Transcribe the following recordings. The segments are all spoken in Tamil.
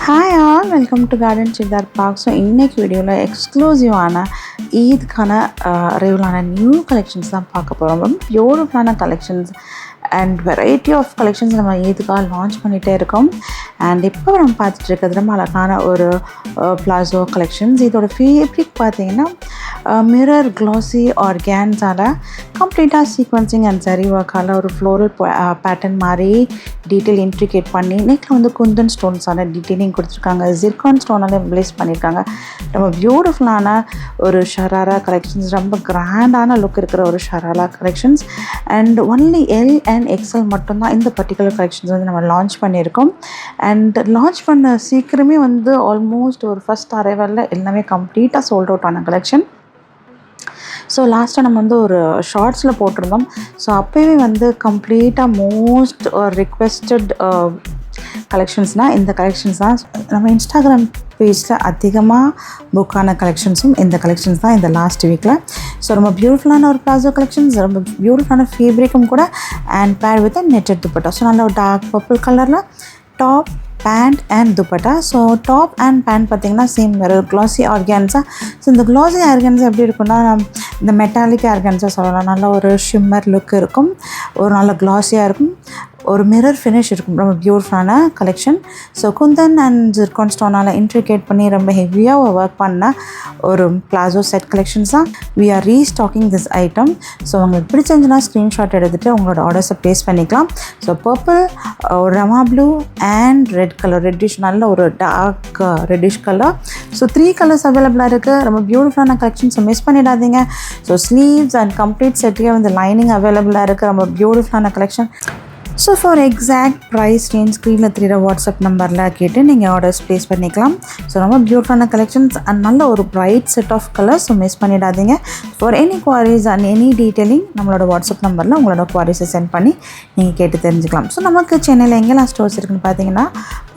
Hi all welcome to garden sitar park. So இன்றைக்கி வீடியோவில் எக்ஸ்க்ளூசிவான ஈதுக்கான ரிவ்யூலான நியூ கலெக்ஷன்ஸ் தான் பார்க்க போகிறோம். ரொம்ப பியூட்டிஃபுல்லான collections and variety of collections நம்ம ஈதுக்காக லான்ச் பண்ணிகிட்டே இருக்கோம். அண்ட் இப்போ நம்ம பார்த்துட்டு இருக்கிறது ரொம்ப அழகான ஒரு பிளாசோ கலெக்ஷன்ஸ். இதோட ஃபேப்ரிக் பார்த்தீங்கன்னா மிரர் க்ளாஸி ஆர்கான்ஸால் கம்ப்ளீட்டாக சீக்வன்சிங் அண்ட் சரி ஒர்க்கால் ஒரு ஃப்ளோரல் பேட்டர்ன் மாதிரி டீட்டெயில் இன்ட்ரிகேட் பண்ணி நெக்கில் வந்து குந்தன் ஸ்டோன்ஸால் டீட்டெயிலிங் கொடுத்துருக்காங்க. ஜிர்கான் ஸ்டோனால் எம்ப்ளேஸ் பண்ணியிருக்காங்க. ரொம்ப பியூட்டிஃபுல்லான ஒரு ஷராரா கலெக்ஷன்ஸ், ரொம்ப கிராண்டான லுக் இருக்கிற ஒரு sharara collections. And only L and XL மட்டும்தான் இந்த பர்டிகுலர் கலெக்ஷன்ஸ் வந்து நம்ம லான்ச் பண்ணியிருக்கோம். அண்ட் லான்ச் பண்ண சீக்கிரமே வந்து ஆல்மோஸ்ட் ஒரு ஃபஸ்ட் அரைவலில் எல்லாமே கம்ப்ளீட்டாக சோல்ட் அவுட் ஆன கலெக்ஷன். ஸோ லாஸ்ட்டாக நம்ம வந்து ஒரு ஷார்ட்ஸில் போட்டிருந்தோம். ஸோ அப்போவே வந்து கம்ப்ளீட்டாக மோஸ்ட் ரிக்வெஸ்டட் கலெக்ஷன்ஸ்னால் இந்த கலெக்ஷன்ஸ் தான். நம்ம இன்ஸ்டாகிராம் பேஜில் அதிகமாக புக்கான கலெக்ஷன்ஸும் இந்த கலெக்ஷன்ஸ் தான் இந்த லாஸ்ட் வீக்கில். ஸோ ரொம்ப பியூட்டிஃபுல்லான ஒரு பிளாசோ கலெக்ஷன்ஸ், ரொம்ப பியூட்டிஃபுல்லான ஃபேப்ரிக்கும் கூட and bear with netted dupatta. So நல்ல ஒரு டார்க் பர்பிள் கலரில் top pant and dupatta. So top and pant பார்த்திங்கன்னா சேம் வேறு க்ளாஸி ஆர்கான்ஸா. ஸோ இந்த க்ளாஸி ஆர்கான்ஸா எப்படி இருக்குன்னா, இந்த மெட்டாலிக் ஆர்கான்ஸா சொல்லலாம். நல்ல ஒரு ஷிம்மர் லுக் இருக்கும், ஒரு நல்ல க்ளாஸியாக இருக்கும், ஒரு மிரர் ஃபினிஷ் இருக்கும். ரொம்ப பியூட்டிஃபுல்லான collection. So kundan and zircon ஸ்டோனால் இன்ட்ரிகேட் பண்ணி ரொம்ப ஹெவியாக ஒர்க் பண்ண ஒரு பிளாசோ செட் கலெக்ஷன்ஸ் தான். We are restocking this item. So உங்களுக்கு பிடிச்சிருந்துச்சுன்னா ஸ்க்ரீன்ஷாட் எடுத்துகிட்டு உங்களோட ஆர்டர்ஸை ப்ளேஸ் பண்ணிக்கலாம். So purple, rama blue and red colour, reddish, நல்ல ஒரு dark reddish colour. So 3 colours அவைலபிளாக இருக்குது. ரொம்ப பியூட்டிஃபுல்லான கலெக்ஷன்ஸை மிஸ் பண்ணிடாதீங்க. ஸோ ஸ்லீவ்ஸ் அண்ட் கம்ப்ளீட் செட்டுக்கே வந்து லைனிங் அவைலபிளாக இருக்குது. ரொம்ப பியூட்டிஃபுல்லான collection. So for exact price range ஸ்க்ரீனில் தெரிகிற வாட்ஸ்அப் நம்பரில் கேட்டு நீங்கள் ஆர்டர்ஸ் ப்ளேஸ் பண்ணிக்கலாம். ஸோ ரொம்ப பியூட்டிஃபுல்லான கலெக்ஷன்ஸ் அண்ட் நல்ல ஒரு bright set of colours. So miss பண்ணிடாதீங்க. For any queries and any detailing நம்மளோட வாட்ஸ்அப் நம்பரில் உங்களோட குவாரிஸை சென்ட் பண்ணி நீங்கள் கேட்டு தெரிஞ்சுக்கலாம். ஸோ நமக்கு சென்னையில் எங்கெல்லாம் ஸ்டோர்ஸ் இருக்குதுன்னு பார்த்தீங்கன்னா,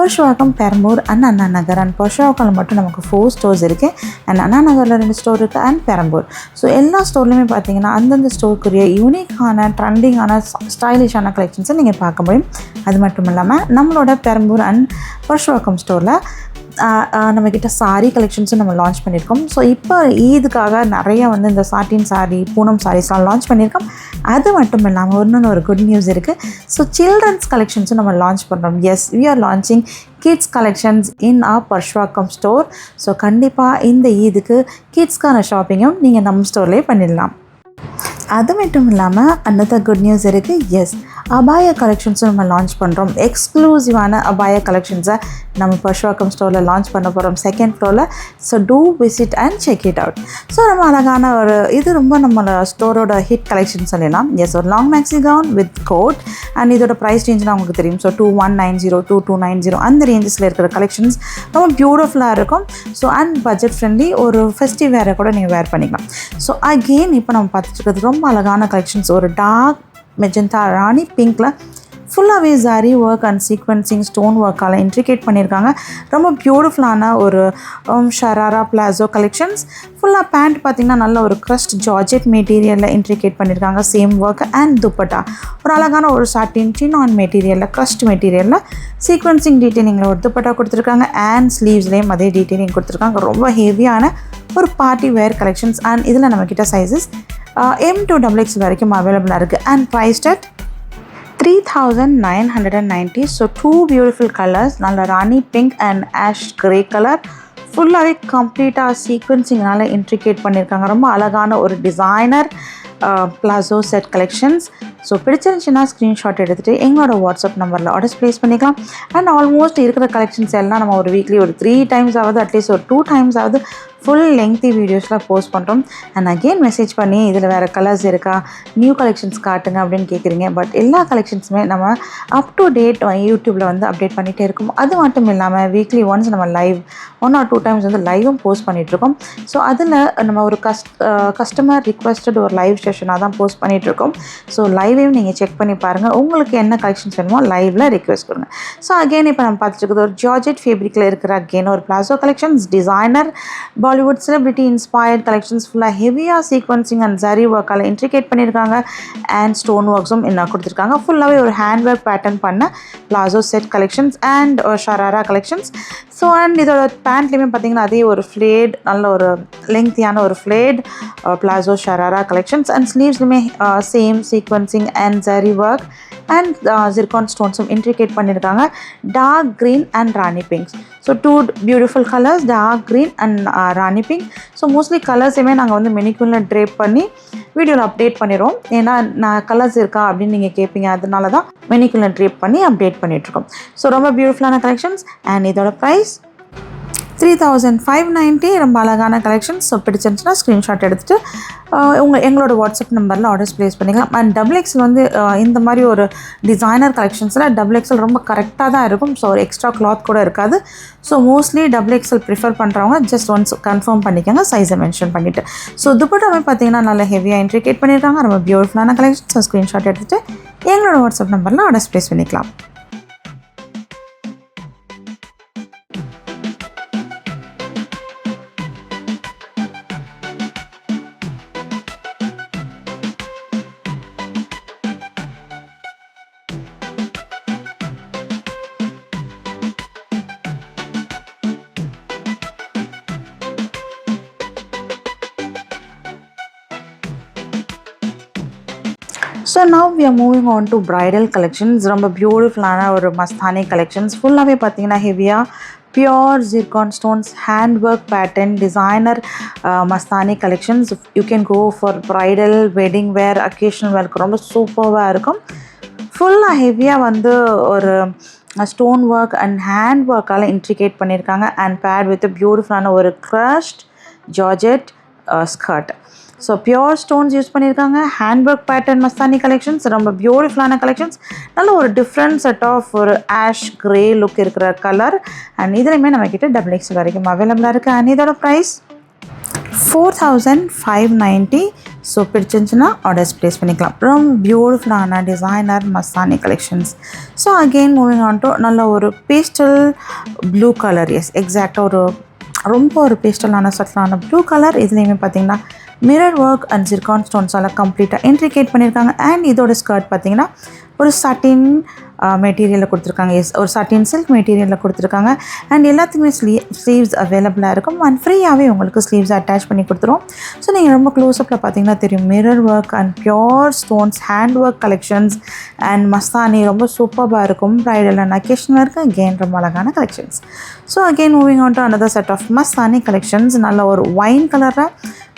Purasawalkam, Perambur and Anna Nagar. And Purasawalkam மட்டும் நமக்கு 4 ஸ்டோர்ஸ் இருக்குது. அண்ட் அண்ணா நகரில் 2 ஸ்டோர் இருக்குது அண்ட் பெரம்பூர். ஸோ எல்லா ஸ்டோர்லையுமே பார்த்தீங்கன்னா அந்தந்த ஸ்டோருக்குரிய யூனிக்கான ட்ரெண்டிங்கான ஸ்டைலிஷான கலெக்ஷன்ஸை நீங்கள் பார்க்க முடியும். அது மட்டும் இல்லாமல் நம்மளோட பெரம்பூர் அண்ட் புருஷவாக்கம் ஸ்டோரில் நம்மக்கிட்ட சாரீ கலெக்ஷன்ஸும் நம்ம லான்ச் பண்ணியிருக்கோம். ஸோ இப்போ ஈதுக்காக நிறைய வந்து இந்த சாட்டின் சாரீ, பூனம் சாரீஸ்லாம் லான்ச் பண்ணியிருக்கோம். அது மட்டும் இல்லாமல் இன்னொன்று ஒரு குட் நியூஸ் இருக்குது. ஸோ சில்ட்ரன்ஸ் கலெக்ஷன்ஸும் நம்ம லான்ச் பண்ணுறோம். Yes, we are launching kids collections in our Purasawalkam store. So கண்டிப்பாக இந்த ஈதுக்கு கிட்ஸ்க்கான ஷாப்பிங்கும் நீங்கள் நம்ம ஸ்டோர்லேயே பண்ணிடலாம். அது மட்டும் இல்லாமல் அனதர் குட் நியூஸ் இருக்குது. எஸ், அபாய கலெக்ஷன்ஸும் நம்ம லான்ச் பண்ணுறோம். எக்ஸ்க்ளூசிவான அபாய கலெக்ஷன்ஸை நம்ம புருஷவாக்கம் ஸ்டோரில் லான்ச் பண்ண போகிறோம், 2nd ஃப்ளோரில். So do visit and check it out. So நம்ம அழகான ஒரு இது ரொம்ப நம்ம ஸ்டோரோட ஹிட் கலெக்ஷன் சொல்லலாம். எஸ், ஒரு long maxi gown with coat. And இதோட ப்ரைஸ் ரேஞ்சுலாம் உங்களுக்கு தெரியும். ஸோ 2190, 2290 அந்த ரேஞ்சஸில் இருக்கிற கலெக்ஷன்ஸ் ரொம்ப பியூட்டிஃபுல்லாக இருக்கும். ஸோ அண்ட் பட்ஜெட் ஃப்ரெண்ட்லி, ஒரு ஃபெஸ்டிவ் வேரை கூட நீங்கள் வேர் பண்ணிக்கலாம். ஸோ அகெயின் இப்போ நம்ம பார்த்துட்டு இருக்கிறது ரொம்ப அழகான கலெக்ஷன்ஸ். ஒரு டார்க் மெஜந்தா ராணி பிங்க்கில் ஃபுல்லாகவே zari work and sequencing stone ஒர்க்கால் இன்ட்ரிகேட் பண்ணியிருக்காங்க. ரொம்ப பியூட்டிஃபுல்லான ஒரு ஷராரா பிளாசோ கலெக்ஷன்ஸ். ஃபுல்லாக பேண்ட் பார்த்திங்கன்னா நல்ல ஒரு க்ரஸ்ட் ஜார்ஜெட் மெட்டீரியலில் இன்ட்ரிகேட் பண்ணியிருக்காங்க. சேம் ஒர்க் அண்ட் துப்பட்டா ஒரு அழகான ஒரு சாட்டின் சின்னான் மெட்டீரியலில், க்ரஸ்ட் மெட்டீரியலில் சீக்வன்சிங் டீட்டெயிலிங்கில் ஒரு துப்பட்டா கொடுத்துருக்காங்க. அண்ட் ஸ்லீவ்ஸ்லேயும் அதே டீட்டெயிலிங் கொடுத்துருக்காங்க. ரொம்ப ஹெவியான ஒரு பார்ட்டி வேர் கலெக்ஷன்ஸ். அண்ட் இதில் நம்மக்கிட்ட சைஸஸ் M to XX வரைக்கும் அவைலபிளாக இருக்குது. And priced at 3990. So 2 beautiful colours, நல்ல rani pink and ash grey colour. ஃபுல்லாகவே கம்ப்ளீட்டாக சீக்வன்சிங்னால இன்ட்ரிகேட் பண்ணியிருக்காங்க. ரொம்ப அழகான ஒரு designer palazzo set collections. So பிடிச்சிருந்துச்சுன்னா ஸ்க்ரீன்ஷாட் எடுத்துகிட்டு எங்களோட வாட்ஸ்அப் நம்பரில் ஆர்டர்ஸ் ப்ளேஸ் பண்ணிக்கலாம். அண்ட் ஆல்மோஸ்ட் இருக்கிற கலெக்ஷன்ஸ் எல்லாம் நம்ம ஒரு வீக்லி ஒரு 3 times ஆகுது, அட்லீஸ்ட் ஒரு 2 times ஆகுது ஃபுல் லெங்க்தி வீடியோஸில் போஸ்ட் பண்ணுறோம். அண்ட் அகெயின் மெசேஜ் பண்ணி இதில் வேறு கலர்ஸ் இருக்கா, நியூ கலெக்ஷன்ஸ் காட்டுங்க அப்படின்னு கேட்குறீங்க. பட் எல்லா கலெக்ஷன்ஸுமே நம்ம அப் டு டேட் யூடியூப்பில் வந்து அப்டேட் பண்ணிகிட்டே இருக்கும். அது மட்டும் இல்லாமல் வீக்லி ஒன்ஸ் நம்ம லைவ் 1 or 2 times வந்து லைவும் போஸ்ட் பண்ணிகிட்ருக்கோம். ஸோ அதில் நம்ம ஒரு கஸ்டமர் ரிக்வெஸ்டட் ஒரு லைவ் செஷனாக தான் போஸ்ட் பண்ணிகிட்ருக்கோம். ஸோ லைவையும் நீங்கள் செக் பண்ணி பாருங்கள். உங்களுக்கு என்ன கலெக்ஷன்ஸ் வேணுமோ லைவில் ரிக்வெஸ்ட் கொடுங்க. ஸோ அகெயின் இப்போ நம்ம பார்த்துட்டு இருக்குது ஒரு ஜார்ஜெட் ஃபேப்ரிக்கில் இருக்கிற அகெயின் ஒரு palazzo collections. Designer Bollywood celebrity inspired collections. ஃபுல்லாக ஹெவியாக சீக்வன்சிங் அண்ட் ஜரி ஒர்க்கால் இன்ட்ரிகேட் பண்ணியிருக்காங்க. அண்ட் ஸ்டோன் ஒர்க்ஸும் என்ன கொடுத்துருக்காங்க. ஃபுல்லாகவே ஒரு ஹேண்ட் ஒர்க் பேட்டர்ன் பண்ண palazzo set collections and sharara collections. So and இதோட பேண்ட்லேயுமே பார்த்தீங்கன்னா அதே ஒரு ஃப்ளேட் நல்ல ஒரு லெங்க்தியான ஒரு flared palazzo sharara collections and ஸ்லீவ்ஸ்லுமே same sequencing and zari work and zircon ஸ்டோன்ஸும் இன்ட்ரிகேட் பண்ணியிருக்காங்க. Dark green and rani pinks. So two beautiful colours, dark green and rani pink. So mostly கலர்ஸுமே நாங்கள் வந்து மெனிக்குலில் ட்ரேப் பண்ணி வீடியோவில் அப்டேட் பண்ணிடுவோம். ஏன்னா நான் கலர்ஸ் இருக்கா அப்படின்னு நீங்கள் கேட்பீங்க, அதனால தான் மெனிக்குலில் ட்ரேப் பண்ணி அப்டேட் பண்ணிகிட்ருக்கோம். ஸோ ரொம்ப பியூட்டிஃபுல்லான கலெக்ஷன்ஸ் அண்ட் இதோட ப்ரைஸ் 3590. ரொம்ப அழகான கலெக்ஷன்ஸ். ஸோ பிடிச்சிருந்துச்சுன்னா ஸ்க்ரீன்ஷாட் எடுத்துகிட்டு எங்களோட வாட்ஸ்அப் நம்பரில் ஆர்டர்ஸ் ப்ளேஸ் பண்ணிக்கலாம். அண்ட் XXL வந்து இந்த மாதிரி ஒரு டிசைனர் கலெக்ஷன்ஸில் XXL ரொம்ப கரெக்டாக தான் இருக்கும். ஸோ ஒரு எக்ஸ்ட்ரா கிளாத் கூட இருக்காது. ஸோ மோஸ்ட்லி XXL ப்ரிஃபர் பண்ணுறவங்க ஜஸ்ட் ஒன்ஸ் கன்ஃபார்ம் பண்ணிக்கோங்க சைஸை மென்ஷன் பண்ணிவிட்டு. ஸோ துப்பட்டாவே பார்த்தீங்கன்னா நல்லா ஹெவியாக இன்ட்ரிகேட் பண்ணியிருக்காங்க. ரொம்ப பியூட்டிஃபுல்லான கலெக்ஷன்ஸ். ஸோ ஸ்க்ரீன்ஷாட் எடுத்துகிட்டு எங்களோட வாட்ஸ்அப் நம்பரில் ஆர்டர்ஸ் ப்ளேஸ் பண்ணிக்கலாம். So now we are moving on to bridal collections. ரொம்ப பியூட்டிஃபுல்லான ஒரு மஸ்தானி கலெக்ஷன்ஸ். ஃபுல்லாகவே பார்த்தீங்கன்னா ஹெவியாக pure zircon stones hand work pattern designer Mastani collections. You can go for bridal wedding wear occasional வேர்க்கு ரொம்ப சூப்பராக இருக்கும். ஃபுல்லாக ஹெவியாக வந்து ஒரு ஸ்டோன் ஒர்க் அண்ட் ஹேண்ட் ஒர்க்கால் இன்ட்ரிகேட் பண்ணியிருக்காங்க அண்ட் பேட் வித் பியூட்டிஃபுல்லான ஒரு crushed georgette skirt. So pure stones use பண்ணியிருக்காங்க. Hand work pattern Mastani collections ரொம்ப பியூட்டிஃபுல்லான கலெக்ஷன்ஸ். நல்ல ஒரு டிஃப்ரெண்ட் செட் ஆஃப் ஒரு ஆஷ் கிரே லுக் இருக்கிற கலர் அண்ட் இதுலையுமே நம்மக்கிட்ட XXL வரைக்கும் அவைலபிளாக இருக்குது. அண்ட் இதோட ப்ரைஸ் 4590. ஸோ பிடிச்சிருந்துச்சுன்னா ஆர்டர்ஸ் ப்ளேஸ் பண்ணிக்கலாம். ரொம்ப பியூட்டிஃபுல்லான designer Mastani collections. So again moving on to நல்ல ஒரு பேஸ்டல் ப்ளூ கலர். எஸ் எக்ஸாக்டாக ஒரு ரொம்ப ஒரு பேஸ்டலான சட்டிலான ப்ளூ கலர். இதுலேயுமே பார்த்தீங்கன்னா மிரர் ஒர்க் அண்ட் ஜிர்கான் ஸ்டோன்ஸால் கம்ப்ளீட்டாக இன்ட்ரிகேட் பண்ணியிருக்காங்க. அண்ட் இதோட ஸ்கர்ட் பார்த்திங்கன்னா ஒரு சட்டின் மெட்டீரியலில் கொடுத்துருக்காங்க. எஸ் ஒரு சட்டின் சில்க் மெட்டீரியலில் கொடுத்துருக்காங்க. அண்ட் எல்லாத்துக்குமே ஸ்லீவ்ஸ் அவைலபிளாக இருக்கும் அண்ட் ஃப்ரீயாகவே உங்களுக்கு ஸ்லீவ்ஸ் அட்டாச் பண்ணி கொடுத்துருவோம். ஸோ நீங்கள் ரொம்ப க்ளோஸ்அப்பில் பார்த்தீங்கன்னா தெரியும் mirror work and pure stones hand work collections and Mastani ரொம்ப சூப்பராக இருக்கும். ப்ரைடல் அண்ட் அக்கேஷனாக இருக்குது. அகெயின் ரொம்ப அழகான collections. So again moving on to another set of Mastani collections. நல்ல ஒரு ஒயின் கலரில்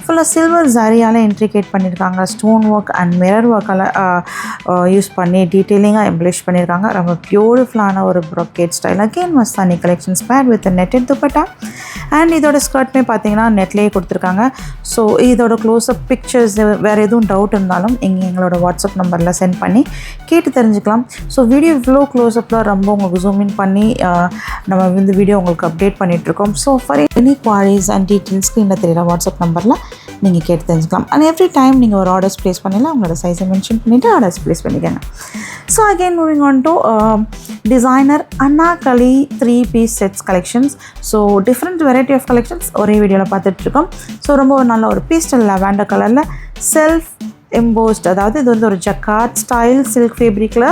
ஃபுல்லாக சில்வர் ஜரியால் இன்ட்ரிகேட் பண்ணியிருக்காங்க. ஸ்டோன் ஒர்க் அண்ட் மிரர் ஒர்க்கால் யூஸ் பண்ணி டீட்டெயிலிங்காக எம்ப்ளிஷ் பண்ணியிருக்காங்க. ரொம்ப பியூட்டிஃபுல்லான ஒரு brocade style. Again Mastani collections paired with netted dupatta and இதோட ஸ்கர்ட்மே பார்த்தீங்கன்னா நெட்லேயே கொடுத்துருக்காங்க. ஸோ இதோட க்ளோஸ்அப் பிக்சர்ஸ் வேறு எதுவும் டவுட் இருந்தாலும் எங்களோட வாட்ஸ்அப் நம்பரில் சென்ட் பண்ணி கேட்டு தெரிஞ்சுக்கலாம். ஸோ வீடியோ இவ்வளோ க்ளோஸ்அப்பில் ரொம்ப உங்களுக்கு ஜூம் இன் பண்ணி நம்ம இந்த வீடியோ உங்களுக்கு அப்டேட் பண்ணிகிட்ருக்கோம். So for any queries and details ஸ்க்ரீனில் தெரியுற வாட்ஸ்அப் நம்பரில் நீங்கள் கேட்டு தெரிஞ்சுக்கலாம். அண்ட் எவ்ரி டைம் நீங்கள் ஒரு ஆர்டர்ஸ் ப்ளேஸ் பண்ணிடலாம். உங்களோட சைஸை மென்ஷன் பண்ணிவிட்டு ஆர்டர்ஸ் ப்ளேஸ் பண்ணிக்கோங்க. So again moving on to designer anarkali 3-piece sets collections. So different variety of collections ஒரே வீடியோவில் பார்த்துட்ருக்கோம். ஸோ ரொம்ப ஒரு நல்ல ஒரு பீஸ்டல் லாவெண்டர் கலரில் செல்ஃப் எம்போஸ்ட், அதாவது இது வந்து ஒரு ஜக்கார்ட் ஸ்டைல் சில்க் ஃபேப்ரிக்கில்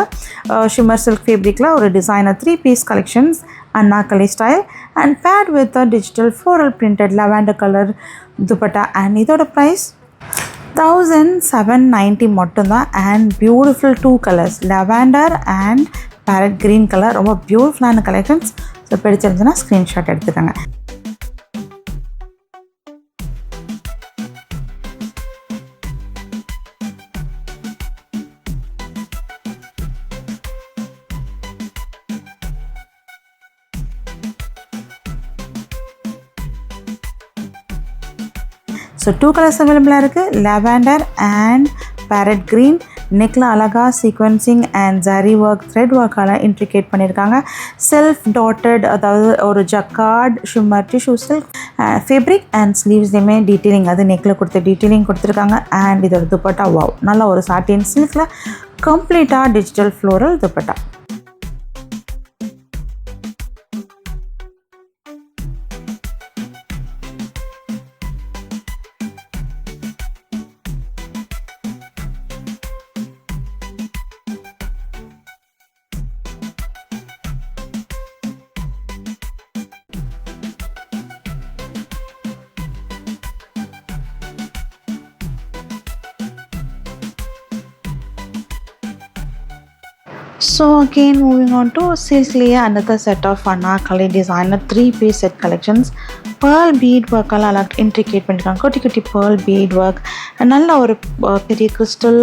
ஷிம்மர் சில்க் ஃபேப்ரிக்கில் ஒரு designer 3-piece collections anarkali style and paired with a digital floral printed lavender colour dupatta. And இதோட ப்ரைஸ் 1790 மட்டும்தான். And beautiful 2 colours lavender and parrot green colour. ரொம்ப பியூட்டிஃபுல்லான கலெக்ஷன்ஸ். ஸோ பிடிச்சிருந்துச்சுன்னா ஸ்க்ரீன்ஷாட் எடுத்துக்கோங்க. ஸோ 2 கலர்ஸ் அவைலபிளாக இருக்குது. Lavender and parrot green. நெக்கில் அழகாக sequencing and zari work thread ஒர்க்கால் இன்ட்ரிகேட் பண்ணியிருக்காங்க. செல்ஃப் டாட்டட், அதாவது ஒரு jacquard shimmer tissue silk fabric and ஸ்லீவ்ஸ்லேயுமே டீட்டெயிலிங், அது நெக்கில் கொடுத்த டீட்டெயிலிங் கொடுத்துருக்காங்க. அண்ட் இதோட துப்பட்டா வாவ், நல்ல ஒரு சாட்டின் சில்கில் கம்ப்ளீட்டாக digital floral dupatta. So again, moving on to silkலேயே another set of Anarkali designer 3-piece set collections. pearl bead work எல்லாம் அழகாக இன்ட்ரிகேட் பண்ணியிருக்காங்க. குட்டி குட்டி pearl bead work, நல்ல ஒரு பெரிய கிறிஸ்டல்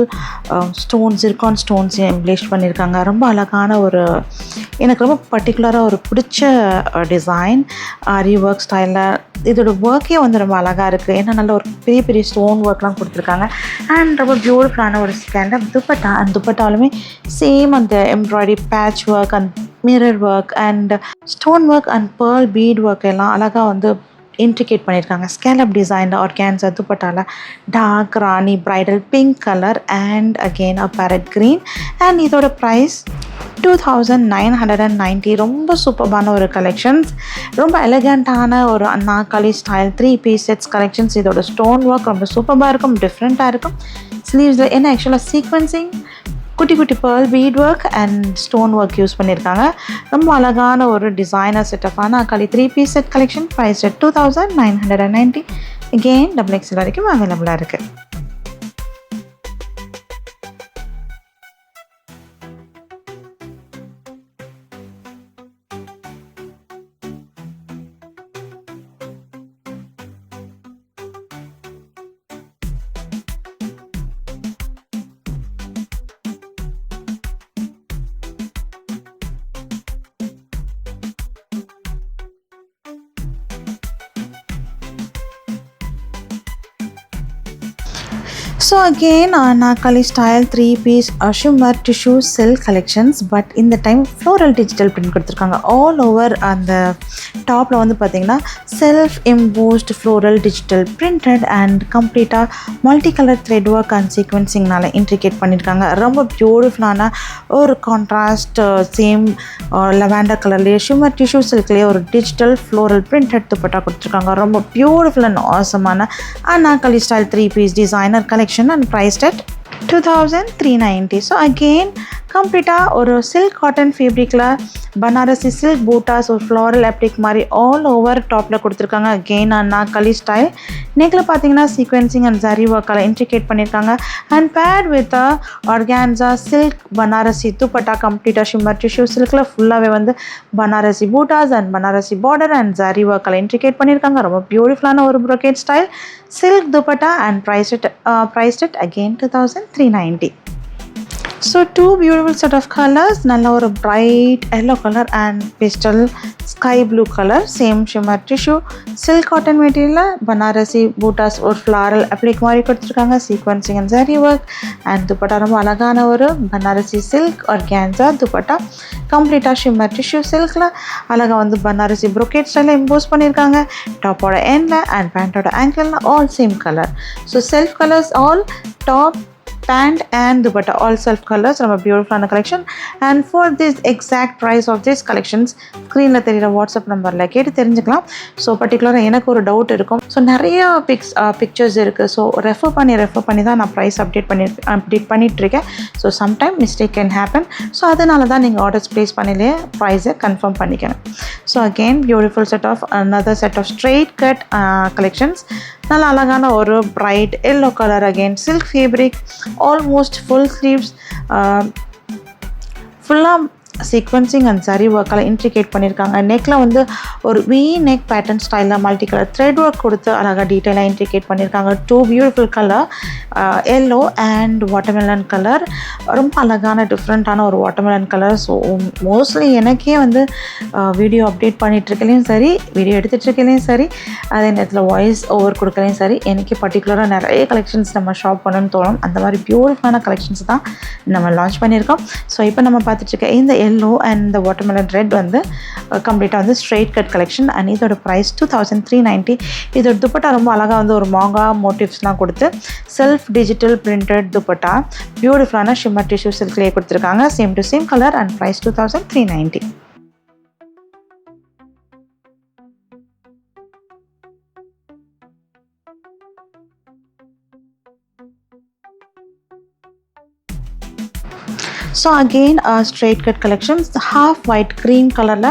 ஸ்டோன்ஸ் இருக்கான் ஸ்டோன்ஸ் எம்ப்ளிஷ் பண்ணியிருக்காங்க. ரொம்ப அழகான ஒரு எனக்கு ரொம்ப பர்டிகுலராக ஒரு பிடிச்ச டிசைன் ஆரி ஒர்க் ஸ்டைலில். இதோட ஒர்க்கே வந்து ரொம்ப அழகாக இருக்குது. ஏன்னா நல்ல ஒரு பெரிய பெரிய ஸ்டோன் ஒர்க்லாம் கொடுத்துருக்காங்க. அண்ட் ரொம்ப பியூட்டிஃபுல்லான ஒரு ஸ்டாண்டப் துப்பட்டா. அந்த துப்பட்டாலுமே சேம் அந்த embroidery patch work and mirror work and stone work and pearl bead work எல்லாம் அழகாக வந்து இன்ட்ரிகேட் பண்ணியிருக்காங்க. ஸ்கேலப் டிசைன் ஆர்கான்ஸா துப்பட்டால dark rani bridal pink colour and again a parrot green. And இதோட ப்ரைஸ் 2990. ரொம்ப சூப்பர்பான ஒரு கலெக்ஷன்ஸ், ரொம்ப எலகண்ட்டான ஒரு anarkali style 3-piece sets collections. இதோட ஸ்டோன் ஒர்க் ரொம்ப சூப்பராக இருக்கும், டிஃப்ரெண்ட்டாக இருக்கும். ஸ்லீவ்ஸில் என்ன ஆக்சுவலாக சீக்வன்சிங் குட்டி குட்டி pearl bead work and stone work use பண்ணியிருக்காங்க. ரொம்ப அழகான ஒரு designer setup anarkali 3-piece set collection. Price 2990. Again XXL வரைக்கும் அவைலபிளாக இருக்குது. So again, anarkali style 3-piece shimmer tissue silk collections, but இந்த டைம் floral digital print கொடுத்துருக்காங்க. ஆல் ஓவர் அந்த டாப்பில் வந்து பார்த்திங்கன்னா self embossed floral digital printed and கம்ப்ளீட்டாக multi colour thread work and சீக்வன்சிங்னால இன்ட்ரிகேட் பண்ணியிருக்காங்க. ரொம்ப பியூட்டிஃபுல்லான ஒரு கான்ட்ராஸ்ட் சேம் லெவண்டர் கலர்லேயே ஷிம்மர் டிஷ்யூ சில்க்லேயே ஒரு டிஜிட்டல் ஃப்ளோரல் பிரிண்டட் துப்பட்டா கொடுத்துருக்காங்க. ரொம்ப பியூட்டிஃபுல் அண்ட் ஆசமான anarkali style 3-piece designer collection and priced at 2390. So again கம்ப்ளீட்டாக ஒரு சில்க் காட்டன் ஃபேப்ரிக்கில் பனாரசி சில்க் பூட்டாஸ் ஒரு ஃப்ளாரல் அப்டிக் மாதிரி ஆல் ஓவர் டாப்பில் கொடுத்துருக்காங்க. Again anarkali style. நெக்கில் பார்த்தீங்கன்னா சீக்வென்சிங் அண்ட் ஜரி ஒர்க்கால் இன்ட்ரிகேட் பண்ணியிருக்காங்க. And paired with organza silk Banarasi dupatta கம்ப்ளீட்டாக ஷிம்மர் டிஷ்யூ சில்கில் ஃபுல்லாகவே வந்து பனாரசி பூட்டாஸ் and Banarasi border and zari ஒர்க்கால் இன்ட்ரிகேட் பண்ணியிருக்காங்க. ரொம்ப பியூட்டிஃபுல்லான ஒரு brocade style silk dupatta and priced at again 2390. So two beautiful set of colors. நல்ல ஒரு bright yellow color and pastel sky blue color. Same shimmer tissue silk cotton material Banarasi buttas ஒரு floral applique மாதிரி கொடுத்துருக்காங்க. sequencing and zari work and dupatta ரொம்ப அழகான ஒரு பனாரசி silk organza துப்பட்டா கம்ப்ளீட்டாக ஷிம்மர் டிஷ்யூ சில்கில் அழகாக வந்து பனாரசி ப்ரொக்கேட் ஸ்டைலில் இம்போஸ் பண்ணியிருக்காங்க. டாப்போட எண்டில் அண்ட் பேண்ட்டோட ஆங்கிளில் all same colour. So self colours all top pant and dupatta all self colors. ரொம்ப பியூட்டிஃபுல்லான collection. And for this exact price of this collections ஸ்க்ரீனில் தெரிகிற வாட்ஸ்அப் நம்பரில் கேட்டு தெரிஞ்சுக்கலாம். ஸோ பர்டிகுலராக எனக்கு ஒரு டவுட் இருக்கும். ஸோ நிறைய பிக்சர்ஸ் இருக்குது. ஸோ ரெஃபர் பண்ணி தான் நான் ப்ரைஸ் அப்டேட் பண்ணிகிட்ருக்கேன். So sometime mistake can happen. So அதனால தான் நீங்கள் ஆர்டர்ஸ் ப்ளேஸ் பண்ணிலே ப்ரைஸை கன்ஃபார்ம் பண்ணிக்கணும். So again beautiful set of another set of straight cut collections. நல்ல அழகான ஒரு bright yellow colour again silk fabric almost full sleeves ஃபுல்லாக சீக்வன்சிங் அண்ட் சரி ஒர்க்கால் இன்ட்ரிகேட் பண்ணியிருக்காங்க. நெக்கில் வந்து ஒரு வி நெக் பேட்டர்ன் ஸ்டைலில் மல்டி கலர் த்ரெட் ஒர்க் கொடுத்து அழகாக டீட்டெயிலாக இன்ட்ரிகேட் பண்ணியிருக்காங்க. Two beautiful colour yellow and watermelon colour. ரொம்ப அழகான டிஃப்ரெண்ட்டான ஒரு வாட்டர்மெலன் கலர். ஸோ மோஸ்ட்லி எனக்கே வந்து வீடியோ அப்டேட் பண்ணிகிட்ருக்கலையும் சரி வீடியோ எடுத்துகிட்ருக்கலையும் சரி அதே நேரத்தில் வாய்ஸ் ஓவர் கொடுக்கலையும் சரி எனக்கே பர்டிகுலராக நிறைய கலெக்ஷன்ஸ் நம்ம ஷாப் பண்ணணும்னு தோணும். அந்த மாதிரி பியூட்டிஃபுல்லான கலெக்ஷன்ஸ் தான் நம்ம லான்ச் பண்ணியிருக்கோம். ஸோ இப்போ நம்ம பார்த்துட்ருக்க இந்த yellow and the watermelon red வந்து கம்ப்ளீட்டாக வந்து ஸ்ட்ரெயிட் கட் கலெக்ஷன். அண்ட் இதோட ப்ரைஸ் 2390. இதோட துப்பட்டா ரொம்ப அழகாக வந்து ஒரு மாங்கா மோட்டிவ்ஸ்லாம் கொடுத்து செல்ஃப் டிஜிட்டல் பிரிண்டட் துப்பட்டா பியூட்டிஃபுல்லான ஷிம்மர் டிஷ்யூ சில்க்லேயே கொடுத்துருக்காங்க. Same to same colour and price 2390. So again straight cut collections half white cream colorல